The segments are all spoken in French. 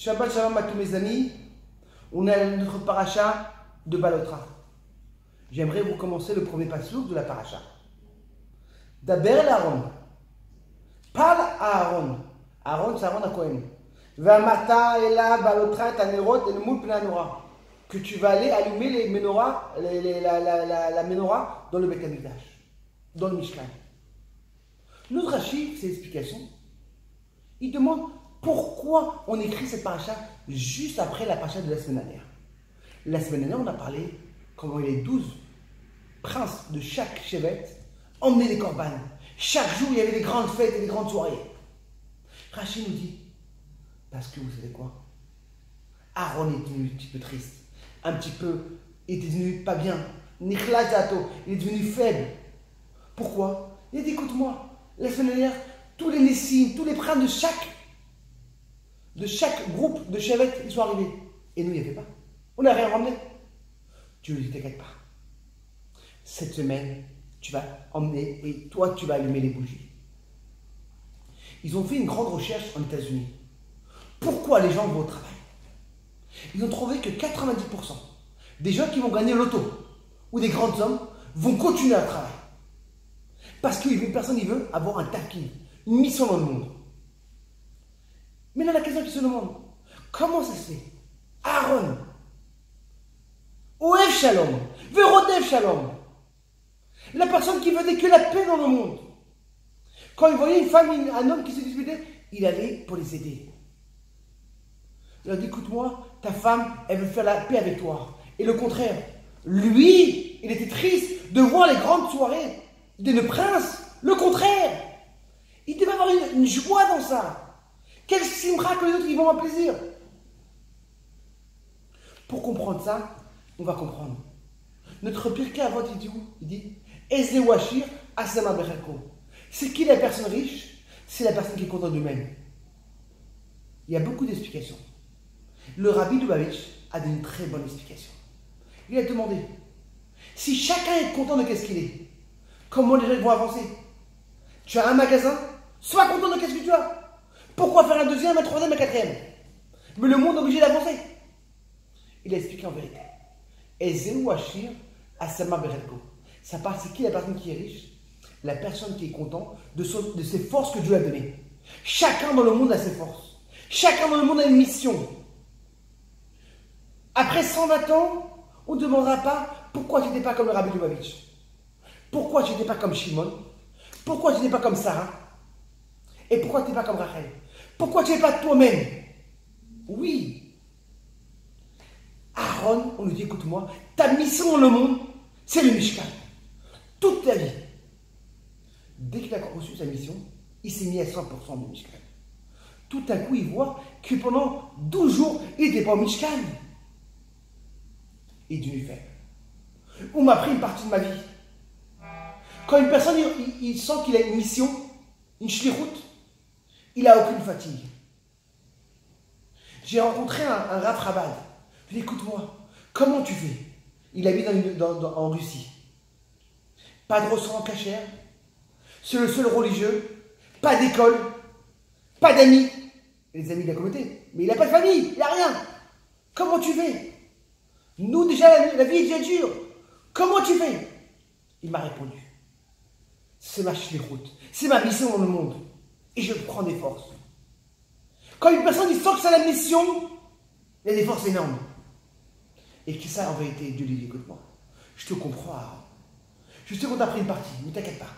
Shabbat Shalom à tous mes amis. On est à notre paracha de Balotra. J'aimerais vous commencer le premier passouk de la paracha. Daber l'Aaron. Parle à Aaron. Aaron, c'est Aaron à Cohen. V'amata ela Balotra et anerot et le moul pnanora. Que tu vas aller allumer les menorahs, la menorah dans le Beth Amikdash, dans le Mishkan. Notre Rashi, c'est l'explication. Il demande pourquoi on écrit cette paracha juste après la paracha de la semaine dernière. La semaine dernière, on a parlé comment les 12 princes de chaque chevet emmenaient les corbanes. Chaque jour, il y avait des grandes fêtes et des grandes soirées. Rashi nous dit, parce que vous savez quoi? Aaron est devenu un petit peu triste, un petit peu, il était devenu pas bien. Nichlas Zato, il est devenu faible. Pourquoi? Il a dit, écoute-moi, la semaine dernière, tous les Nessim, tous les princes de chaque groupe de chevettes, ils sont arrivés. Et nous, il n'y avait pas. On n'a rien ramené. Dieu lui dit, t'inquiète pas. Cette semaine, tu vas emmener et toi, tu vas allumer les bougies. Ils ont fait une grande recherche en États-Unis. Pourquoi les gens vont au travail? Ils ont trouvé que 90% des gens qui vont gagner l'auto ou des grandes sommes vont continuer à travailler. Parce qu'une personne, il veut avoir un tafkid, une mission dans le monde. Mais là, la question qui se demande, comment ça se fait? Aaron, Oev Shalom, Verodev Shalom, la personne qui veut que la paix dans le monde. Quand il voyait une femme, un homme qui se disputait, il allait pour les aider. Il a dit, écoute-moi, ta femme, elle veut faire la paix avec toi. Et le contraire, lui, il était triste de voir les grandes soirées de nos princes. Le contraire, il devait avoir une joie dans ça. Quel simra que les autres, ils vont avoir plaisir. Pour comprendre ça, on va comprendre. Notre Pirkei Avot, il dit où? Il dit Eze Washir Asama Berako. C'est qui la personne riche? C'est la personne qui est contente d'eux-mêmes. Il y a beaucoup d'explications. Le Rabbi Lubavitch a donné une très bonne explication. Il a demandé si chacun est content de qu'est-ce qu'il est, comment les gens vont avancer? Tu as un magasin, sois content de qu'est-ce que tu as. Pourquoi faire un deuxième, un troisième, un quatrième? Mais le monde est obligé d'avancer. Il a expliqué en vérité. Ezeu Ashir Asama Berelko. Ça part, c'est qui la personne qui est riche? La personne qui est contente de ses forces que Dieu a données. Chacun dans le monde a ses forces. Chacun dans le monde a une mission. Après 120 ans, on ne demandera pas pourquoi tu n'étais pas comme le Rabbi Lubavitch. Pourquoi tu n'étais pas comme Shimon? Pourquoi tu n'étais pas comme Sarah? Et pourquoi tu n'es pas comme Rachel? Pourquoi tu n'es pas toi-même? Oui. Aaron, on lui dit, écoute-moi, ta mission dans le monde, c'est le Mishkan. Toute ta vie. Dès qu'il a reçu sa mission, il s'est mis à 100% du Mishkan. Tout à coup, il voit que pendant 12 jours, il n'était pas au Mishkan. Il est devenu faible. On m'a pris une partie de ma vie. Quand une personne, il sent qu'il a une mission, une shlichut, il n'a aucune fatigue. J'ai rencontré un Rav Chabad. Je lui ai dit, écoute-moi, comment tu fais? Il habite en Russie. Pas de restaurant cachère. C'est le seul religieux. Pas d'école. Pas d'amis. Les amis de la communauté. Mais il n'a pas de famille. Il n'a rien. Comment tu fais? Nous, déjà, la vie est déjà dure. Comment tu fais? Il m'a répondu. C'est ma shlichut. C'est ma mission dans le monde. Et je prends des forces. Quand une personne il sent que c'est la mission, il y a des forces énormes. Et que ça, en vérité, Dieu lui dit, écoute-moi, je te comprends. Je sais qu'on t'a pris une partie, ne t'inquiète pas.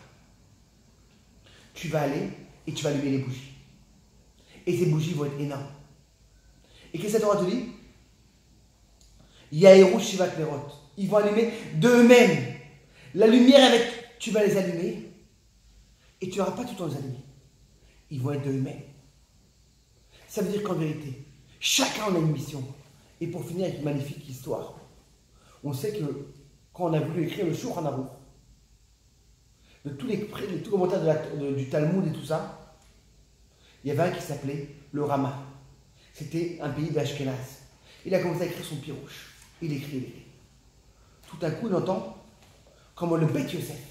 Tu vas aller et tu vas allumer les bougies. Et ces bougies vont être énormes. Et qu'est-ce que Torah te dit? Yaéru Shivat Nerot. Ils vont allumer d'eux-mêmes. La lumière avec, tu vas les allumer. Et tu n'auras pas tout le temps les allumer. Ils vont être d'eux-mêmes. Ça veut dire qu'en vérité, chacun en a une mission. Et pour finir avec une magnifique histoire, on sait que quand on a voulu écrire le Shulchan Aruch, de tous les commentaires du Talmud et tout ça, il y avait un qui s'appelait le Rama. C'était un pays d'Ashkenaz. Il a commencé à écrire son pirouche. Il écrit. Tout à coup, il entend comment le Beth Yosef,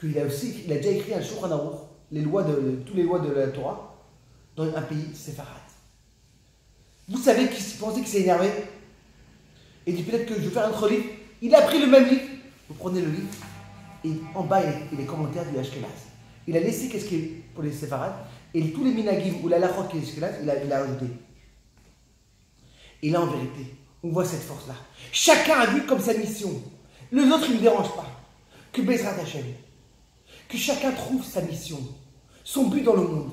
il a déjà écrit un Shulchan Aruch, toutes les lois de la Torah, dans un pays séfarade. Vous savez qu'il pensait qu'il s'est énervé. Et il dit peut-être que je vais faire un autre livre. Il a pris le même livre. Vous prenez le livre. Et en bas, il y a les commentaires du Ashkenaz. Il a laissé qu'est-ce qui est pour les séfarades. Et tous les minagim ou la lachot qui est Ashkenaz, il a ajouté. Et là, en vérité, on voit cette force-là. Chacun a vu comme sa mission. Les autres, ils ne me dérangent pas. Que Bezrat Hashem. Que chacun trouve sa mission. Son but dans le monde.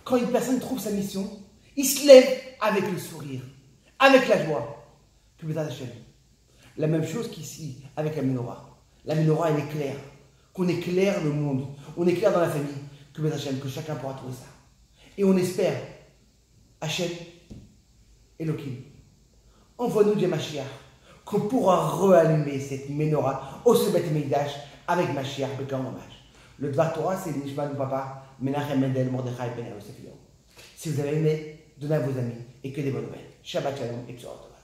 Quand une personne trouve sa mission, il se lève avec le sourire. Avec la joie. Que Bezrat Hashem. La même chose qu'ici, avec la menorah. La menorah, elle éclaire. Qu'on éclaire le monde. On éclaire dans la famille. Que Bezrat Hashem, que chacun pourra trouver ça. Et on espère, Hashem, Elohim, envoie-nous Dieu Mashiach, qu'on pourra réallumer cette menorah au Sebet Mikdash avec Mashiach, Bekar Mamash. Le Dvar Torah, c'est le Nishma du papa, Menachem Mendel Mordechai Ben Yosef. Si vous avez aimé, donnez à vos amis et que des bonnes nouvelles. Shabbat Shalom et B'Sorah Tova.